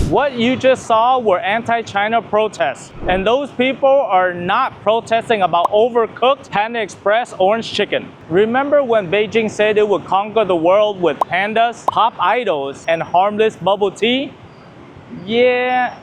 What you just saw were anti-China protests, and those people are not protesting about overcooked Panda Express orange chicken. Remember when Beijing said it would conquer the world with pandas, pop idols, and harmless bubble tea? Yeah,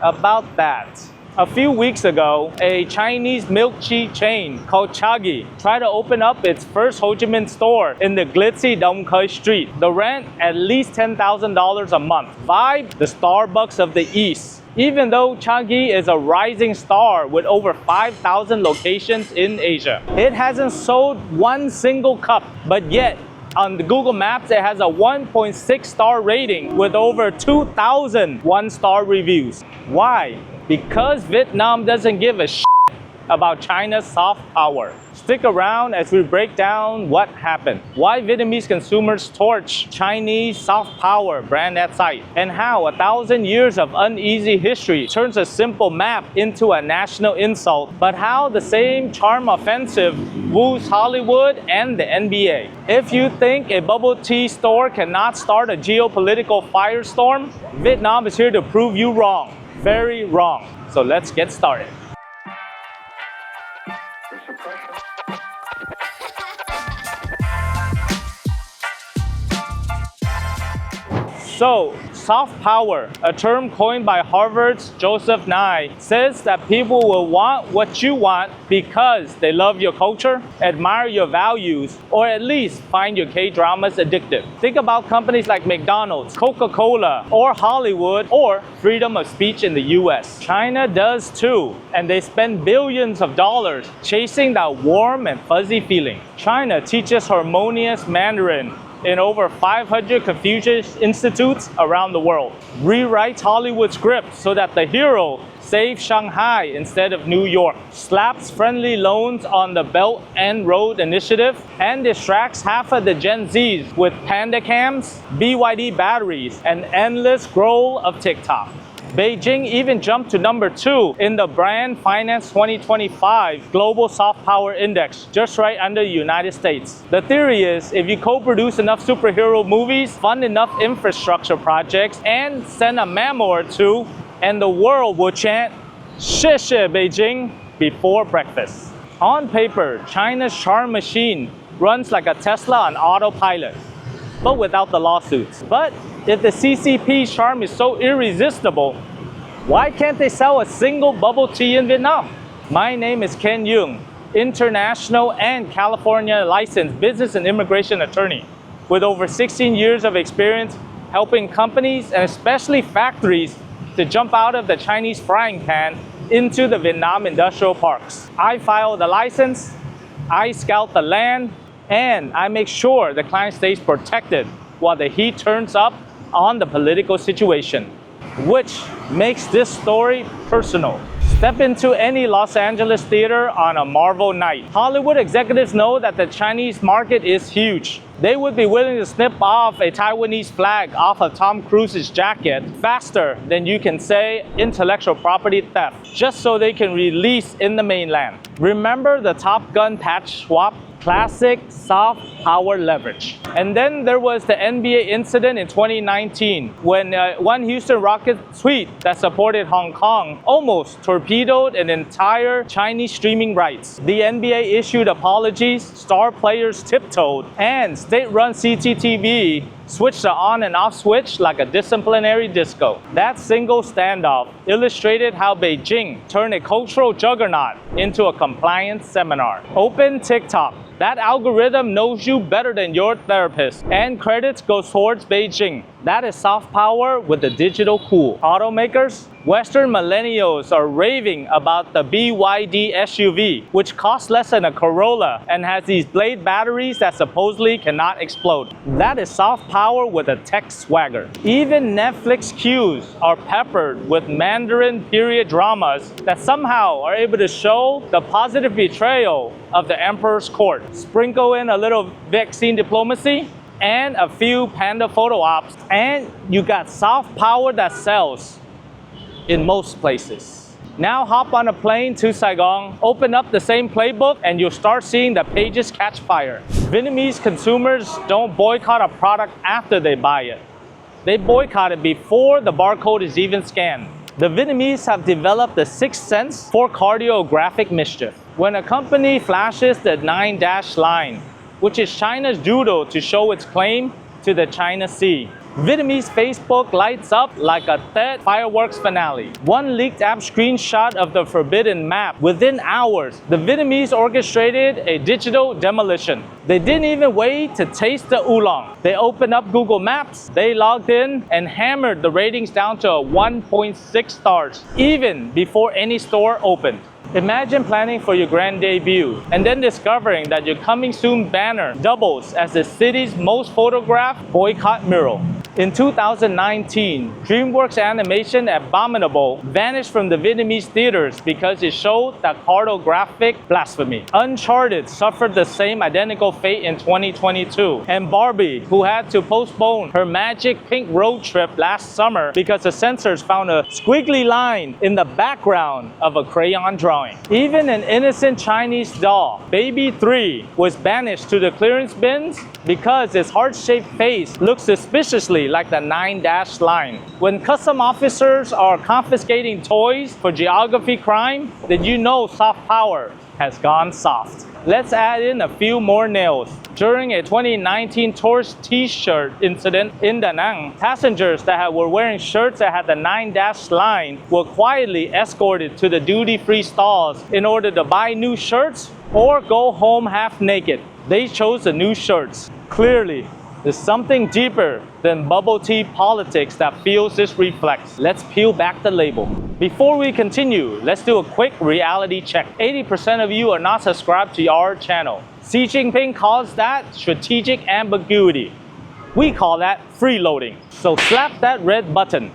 about that. A few weeks ago, a Chinese milk tea chain called Chaggy tried to open up its first Ho Chi Minh store in the glitzy Dong Quai Street. The rent, at least $10,000 a month. Vibe, the Starbucks of the East. Even though Chaggy is a rising star with over 5,000 locations in Asia. It hasn't sold one single cup, but yet, on the Google Maps, it has a 1.6 star rating with over 2,000 one-star reviews. Why? Because Vietnam doesn't give a shit about China's soft power. Stick around as we break down what happened, why Vietnamese consumers torch Chinese soft power brand at sight, and how 1,000 years of uneasy history turns a simple map into a national insult, but how the same charm offensive woos Hollywood and the NBA. If you think a bubble tea store cannot start a geopolitical firestorm, Vietnam is here to prove you wrong. Very wrong. So let's get started. So, soft power, a term coined by Harvard's Joseph Nye, says that people will want what you want because they love your culture, admire your values, or at least find your K-dramas addictive. Think about companies like McDonald's, Coca-Cola, or Hollywood, or freedom of speech in the US. China does too, and they spend billions of dollars chasing that warm and fuzzy feeling. China teaches harmonious Mandarin in over 500 Confucius institutes around the world. Rewrites Hollywood scripts so that the hero saves Shanghai instead of New York. Slaps friendly loans on the Belt and Road Initiative and distracts half of the Gen Zs with Panda cams, BYD batteries, and endless scroll of TikTok. Beijing even jumped to number 2 in the Brand Finance 2025 Global Soft Power Index, just right under the United States. The theory is, if you co-produce enough superhero movies, fund enough infrastructure projects, and send a memo or two, and the world will chant, "Xie xie Beijing," before breakfast. On paper, China's charm machine runs like a Tesla on autopilot, but without the lawsuits. But if the CCP's charm is so irresistible, why can't they sell a single bubble tea in Vietnam? My name is Ken Duong, international and California licensed business and immigration attorney with over 16 years of experience helping companies and especially factories to jump out of the Chinese frying pan into the Vietnam industrial parks. I file the license, I scout the land, and I make sure the client stays protected while the heat turns up on the political situation, which makes this story personal. Step into any Los Angeles theater on a Marvel night. Hollywood executives know that the Chinese market is huge. They would be willing to snip off a Taiwanese flag off of Tom Cruise's jacket faster than you can say intellectual property theft, just so they can release in the mainland. Remember the Top Gun patch swap? Classic soft power leverage. And then there was the NBA incident in 2019 when one Houston Rockets tweet that supported Hong Kong almost torpedoed an entire Chinese streaming rights. The NBA issued apologies, star players tiptoed, and state-run CCTV switched the on and off switch like a disciplinary disco. That single standoff illustrated how Beijing turned a cultural juggernaut into a compliance seminar. Open TikTok. That algorithm knows you better than your therapist. And credits go towards Beijing. That is soft power with the digital cool. Automakers, Western millennials are raving about the BYD SUV, which costs less than a Corolla and has these blade batteries that supposedly cannot explode. That is soft power with a tech swagger. Even Netflix queues are peppered with Mandarin period dramas that somehow are able to show the positive betrayal of the emperor's court. Sprinkle in a little vaccine diplomacy and a few Panda photo ops, and you got soft power that sells in most places. Now hop on a plane to Saigon, open up the same playbook, and you'll start seeing the pages catch fire. Vietnamese consumers don't boycott a product after they buy it. They boycott it before the barcode is even scanned. The Vietnamese have developed a sixth sense for cartographic mischief. When a company flashes the 9-dash line, which is China's doodle to show its claim to the China Sea, Vietnamese Facebook lights up like a Tet fireworks finale. One leaked app screenshot of the forbidden map. Within hours, the Vietnamese orchestrated a digital demolition. They didn't even wait to taste the oolong. They opened up Google Maps, they logged in, and hammered the ratings down to a 1.6 stars, even before any store opened. Imagine planning for your grand debut and then discovering that your coming soon banner doubles as the city's most photographed boycott mural. In 2019, DreamWorks animation Abominable vanished from the Vietnamese theaters because it showed that cartographic blasphemy. Uncharted suffered the same identical fate in 2022. And Barbie, who had to postpone her magic pink road trip last summer because the censors found a squiggly line in the background of a crayon drawing. Even an innocent Chinese doll, Baby 3, was banished to the clearance bins because its heart-shaped face looked suspiciously like the 9-dash line. When custom officers are confiscating toys for geography crime, then you know soft power has gone soft. Let's add in a few more nails. During a 2019 tourist t-shirt incident in Da Nang, passengers that were wearing shirts that had the 9-dash line were quietly escorted to the duty-free stalls in order to buy new shirts or go home half naked. They chose the new shirts. Clearly, there's something deeper than bubble tea politics that fuels this reflex. Let's peel back the label. Before we continue, let's do a quick reality check. 80% of you are not subscribed to our channel. Xi Jinping calls that strategic ambiguity. We call that freeloading. So slap that red button.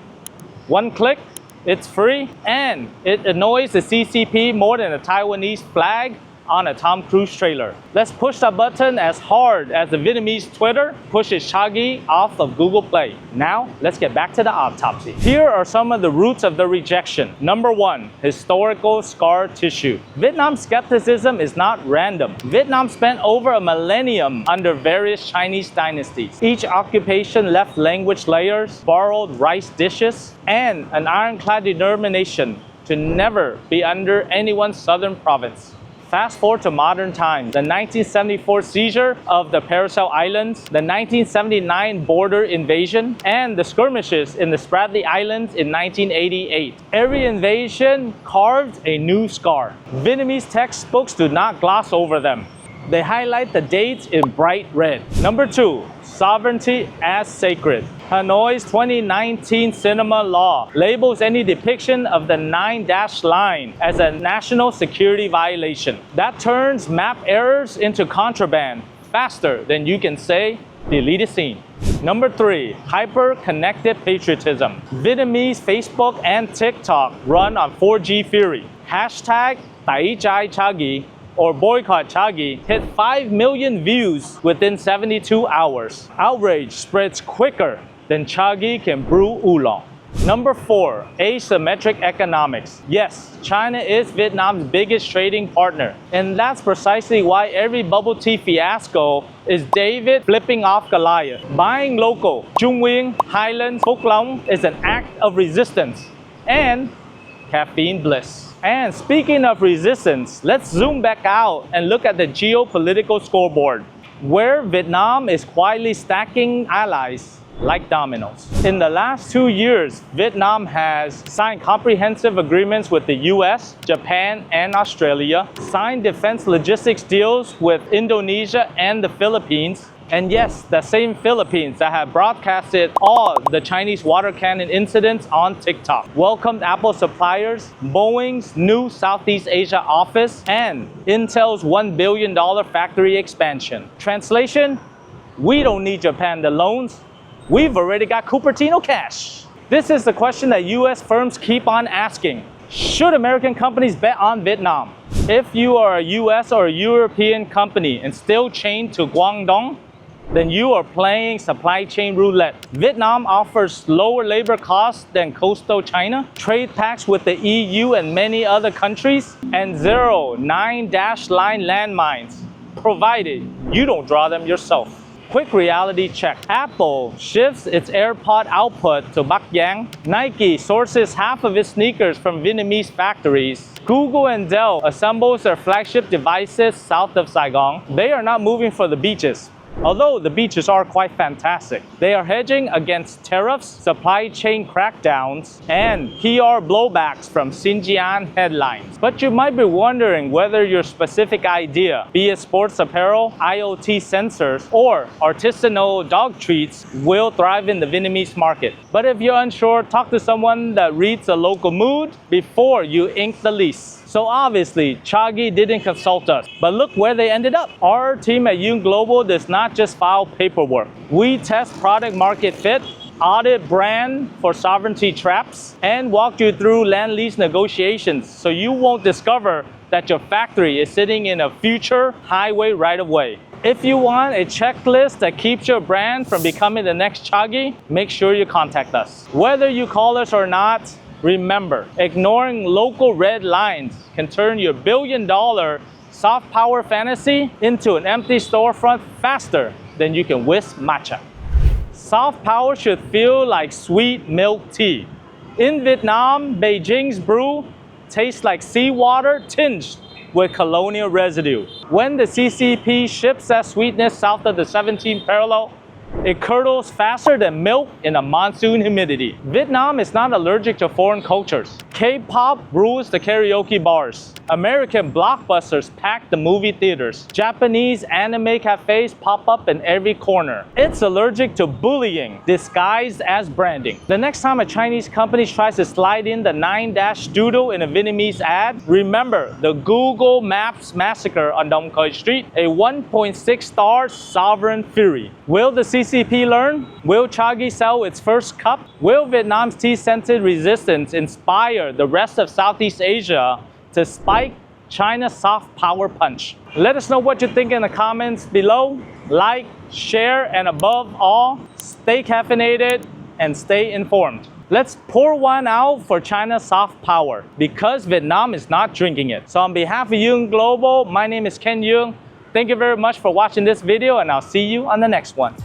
One click, it's free, and it annoys the CCP more than a Taiwanese flag on a Tom Cruise trailer. Let's push that button as hard as the Vietnamese Twitter pushes Chaggy off of Google Play. Now, let's get back to the autopsy. Here are some of the roots of the rejection. Number 1, historical scar tissue. Vietnam's skepticism is not random. Vietnam spent over a millennium under various Chinese dynasties. Each occupation left language layers, borrowed rice dishes, and an ironclad determination to never be under anyone's southern province. Fast forward to modern times, the 1974 seizure of the Paracel Islands, the 1979 border invasion, and the skirmishes in the Spratly Islands in 1988. Every invasion carved a new scar. Vietnamese textbooks do not gloss over them. They highlight the dates in bright red. Number 2, sovereignty as sacred. Hanoi's 2019 cinema law labels any depiction of the 9-dash line as a national security violation. That turns map errors into contraband faster than you can say, delete scene. Number 3, hyper-connected patriotism. Vietnamese Facebook and TikTok run on 4G theory. Hashtag Tải Chai Chaggy or boycott Chaggy hit 5 million views within 72 hours. Outrage spreads quicker than Chaggy can brew oolong. Number 4, asymmetric economics. Yes, China is Vietnam's biggest trading partner, and that's precisely why every bubble tea fiasco is David flipping off Goliath. Buying local, Trung Nguyen, Highlands, Phúc Long is an act of resistance and caffeine bliss. And speaking of resistance, let's zoom back out and look at the geopolitical scoreboard, where Vietnam is quietly stacking allies like dominoes. In the last 2 years, Vietnam has signed comprehensive agreements with the US, Japan, and Australia, signed defense logistics deals with Indonesia and the Philippines, and yes, the same Philippines that have broadcasted all the Chinese water cannon incidents on TikTok, welcomed Apple suppliers, Boeing's new Southeast Asia office, and Intel's $1 billion factory expansion. Translation, we don't need your Panda loans. We've already got Cupertino cash. This is the question that US firms keep on asking. Should American companies bet on Vietnam? If you are a US or a European company and still chained to Guangdong, then you are playing supply chain roulette. Vietnam offers lower labor costs than coastal China, trade pacts with the EU and many other countries, and 0 9-dash line landmines, provided you don't draw them yourself. Quick reality check. Apple shifts its AirPod output to Bắc Giang. Nike sources half of its sneakers from Vietnamese factories. Google and Dell assembles their flagship devices south of Saigon. They are not moving for the beaches. Although the beaches are quite fantastic, they are hedging against tariffs, supply chain crackdowns, and PR blowbacks from Xinjiang headlines. But you might be wondering whether your specific idea, be it sports apparel, IoT sensors, or artisanal dog treats, will thrive in the Vietnamese market. But if you're unsure, talk to someone that reads the local mood before you ink the lease. So obviously, Chagi didn't consult us, but look where they ended up. Our team at Duong Global does not just file paperwork. We test product market fit, audit brand for sovereignty traps, and walk you through land lease negotiations so you won't discover that your factory is sitting in a future highway right-of-way. If you want a checklist that keeps your brand from becoming the next Chagi, make sure you contact us. Whether you call us or not, remember, ignoring local red lines can turn your billion-dollar soft power fantasy into an empty storefront faster than you can whisk matcha. Soft power should feel like sweet milk tea. In Vietnam, Beijing's brew tastes like seawater tinged with colonial residue. When the CCP ships that sweetness south of the 17th parallel, it curdles faster than milk in a monsoon humidity. Vietnam is not allergic to foreign cultures. K-pop rules the karaoke bars. American blockbusters pack the movie theaters. Japanese anime cafes pop up in every corner. It's allergic to bullying disguised as branding. The next time a Chinese company tries to slide in the 9-dash doodle in a Vietnamese ad, remember the Google Maps massacre on Dong Khoi Street, a 1.6-star sovereign fury. Will the CCP learn? Will Chagi sell its first cup? Will Vietnam's tea-scented resistance inspire the rest of Southeast Asia to spike China's soft power punch? Let us know what you think in the comments below. Like, share, and above all, stay caffeinated and stay informed. Let's pour one out for China's soft power because Vietnam is not drinking it. So on behalf of Duong Global, my name is Ken Duong. Thank you very much for watching this video, and I'll see you on the next one.